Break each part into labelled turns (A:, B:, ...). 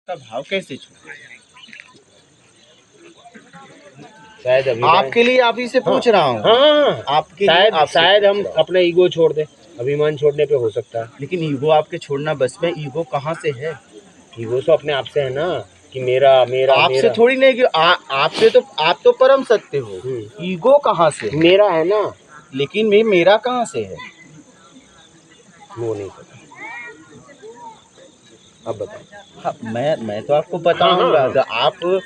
A: का भाव कैसे छूटे?
B: शायद अभी
A: आपके लिए आप ही से पूछ रहा हूँ।
B: हाँ,
A: आपके
B: शायद हम अपना ईगो छोड़ दें, अभिमान छोड़ने पे हो सकता है।
A: लेकिन ईगो आपके छोड़ना बस में, ईगो कहाँ से है?
B: ईगो तो अपने आप से है ना, कि मेरा मेरा
A: आपसे
B: मेरा।
A: थोड़ी नहीं कि आपसे तो आप तो परम सत्य हो। ईगो कहाँ से?
B: मेरा है ना।
A: लेकिन मेरा कहाँ से है?
B: वो नहीं पता, अब बताओ।
A: हाँ, मैं तो आपको बताऊंगा। तो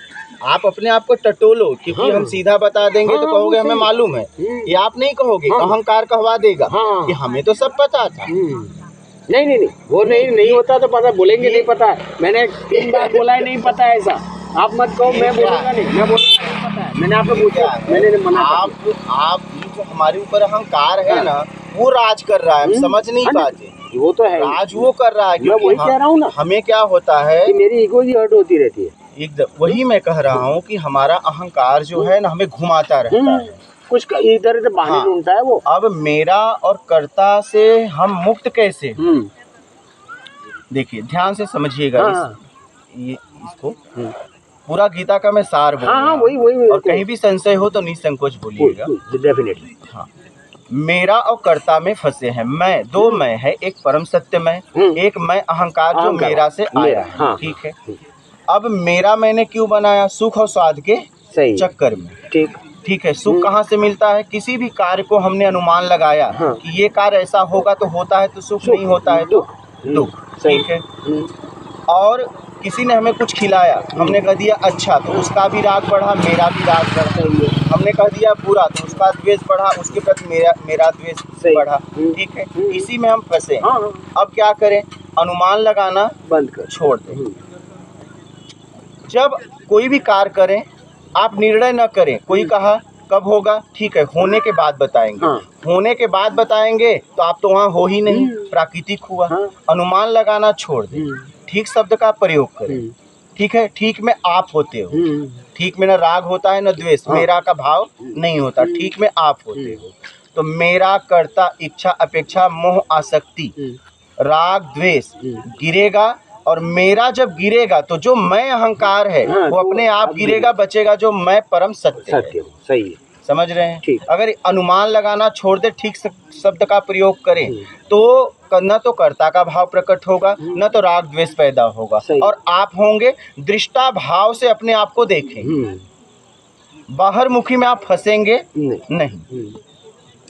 A: आप अपने आप को टटोलो, क्योंकि हम सीधा बता देंगे तो कहोगे हमें मालूम है। ये आप नहीं कहोगे, अहंकार कहवा देगा कि हमें तो सब पता था।
B: नहीं, वो नहीं होता तो पता, बोलेंगे नहीं पता है। मैंने 3 बार बोला है नहीं पता है ऐसा। आप मत कहो, मैं बोलूंगा नहीं, मैं बोलूंगा नहीं पता है। मैंने आपको पूछा, मैंने मना कर दिया।
A: आप जो हमारे ऊपर अहंकार है ना, वो राज कर रहा है, हम समझ नहीं पाते।
B: वो तो है,
A: राज वो कर रहा है।
B: मैं वही कह रहा हूँ ना,
A: हमें क्या होता है
B: कि मेरी ईगो ही हर्ट होती रहती है।
A: एकदम वही मैं कह रहा हूँ कि हमारा अहंकार जो है ना, हमें घुमाता रहता है,
B: कुछ इधर इधर बहाने ढूंढता है वो।
A: अब मेरा और कर्ता से हम मुक्त कैसे? देखिए ध्यान से समझिएगा। इसको पूरा गीता का मैं सार बोल रहा हूँ। वही और कहीं भी संशय हो तो निसंकोच बोलिएगा।
B: डेफिनेटली।
A: हाँ, मेरा और कर्ता में फंसे हैं मैं, दो मैं है, एक परम सत्य मैं, एक मैं अहंकार जो मेरा से आया है। ठीक है, अब मेरा मैंने क्यों बनाया? सुख और स्वाद के चक्कर में। ठीक है, सुख कहाँ से मिलता है? किसी भी कार्य को हमने अनुमान लगाया कि ये कार्य ऐसा होगा तो होता है तो सुख, नहीं होता है तो दुख। ठीक है, और किसी ने हमें कुछ खिलाया, हमने कह दिया अच्छा, तो उसका भी राग बढ़ा, मेरा भी राग बढ़ा। हमने कह दिया बुरा, तो उसका द्वेष बढ़ा, उसके प्रति मेरा द्वेष बढ़ा। ठीक है, इसी में हम फंसे। अब क्या करें? अनुमान लगाना बंद कर, छोड़ दें। जब कोई भी कार्य करें, आप निर्णय न करें। कोई कहा कब होगा? ठीक है, होने के बाद बताएंगे। होने के बाद बताएंगे तो आप तो वहाँ हो ही नहीं, प्राकृतिक हुआ। अनुमान लगाना छोड़ दें, ठीक शब्द का प्रयोग करें। ठीक है, ठीक में आप होते हो। ठीक में न राग होता है न द्वेष, मेरा का भाव नहीं होता। ठीक में आप होते हो। तो मेरा, कर्ता, इच्छा, अपेक्षा, मोह, आसक्ति, राग, द्वेष गिरेगा। और मेरा जब गिरेगा तो जो मैं अहंकार है वो अपने आप गिरेगा, बचेगा जो मैं परम सत्य है।
B: सही है,
A: समझ रहे हैं? अगर अनुमान लगाना छोड़ दे, ठीक शब्द का प्रयोग करें तो न तो कर्ता का भाव प्रकट होगा, न तो राग द्वेष पैदा होगा, और आप होंगे दृष्टा भाव से अपने आप को देखेंगे। बाहर मुखी में आप फंसेंगे नहीं।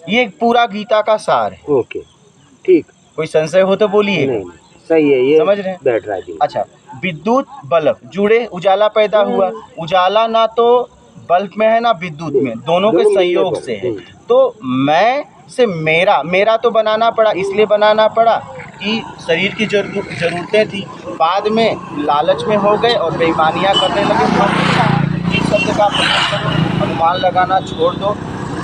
A: ये पूरा गीता का सार है।
B: ओके, ठीक।
A: कोई संशय हो तो बोलिए।
B: सही है, ये
A: समझ रहे हैं?
B: बैठ रहा है।
A: अच्छा, विद्युत बल्ब जुड़े, उजाला पैदा हुआ। उजाला ना तो बल्ब में है ना विद्युत में, दोनों के संयोग से है। तो मैं से मेरा तो बनाना पड़ा, इसलिए बनाना पड़ा कि शरीर की जरूरतें थी। बाद में लालच में हो गए और बेईमानियां करने लगे। इस शब्द का अनुमान लगाना छोड़ दो,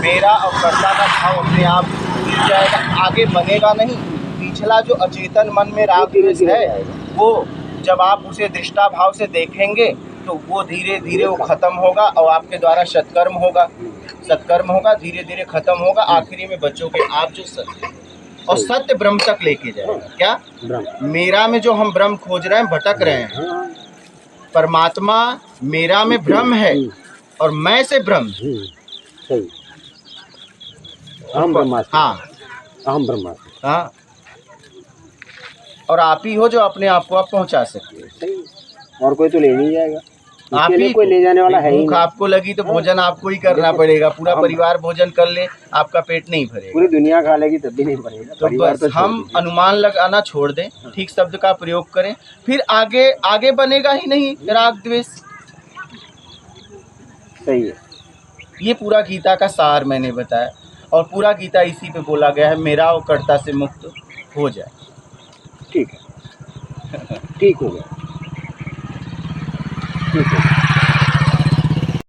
A: मेरा और कर्ता का भाव अपने आप मिल जाएगा, आगे बनेगा नहीं। पिछला जो अचेतन मन में राग द्वेष है, वो जब आप उसे दृष्टा भाव से देखेंगे तो वो धीरे धीरे वो खत्म होगा, और आपके द्वारा सत्कर्म होगा, धीरे धीरे खत्म होगा। आखिरी में बचोगे आप जो सत्य, और सत्य ब्रह्म तक लेके जाएगा। क्या मेरा में जो हम ब्रह्म खोज रहे हैं, भटक रहे हैं। परमात्मा मेरा में ब्रह्म है और मैं से ब्रह्म।
B: हम ब्रह्मास्त्र।
A: हम ब्रह्मास्त्र। हाँ, और आप ही हो जो अपने आप को आप पहुंचा सकते हो।
B: और कोई तो ले नहीं जाएगा,
A: आप ही
B: कोई ले जाने वाला है ही नहीं।
A: आपको लगी तो भोजन आपको ही करना पड़ेगा। पूरा परिवार भोजन कर ले, आपका पेट नहीं भरेगा।
B: पूरी दुनिया खा लेगी तब भी नहीं भरेगा।
A: तो बस हम अनुमान लगाना छोड़ दें, ठीक शब्द का प्रयोग करें, फिर आगे बनेगा ही नहीं राग द्वेष।
B: सही है,
A: ये पूरा गीता का सार मैंने बताया, और पूरा गीता इसी पे बोला गया है, मेरा और कर्ता से मुक्त हो जाए।
B: ठीक है, ठीक हो गया, ठीक है।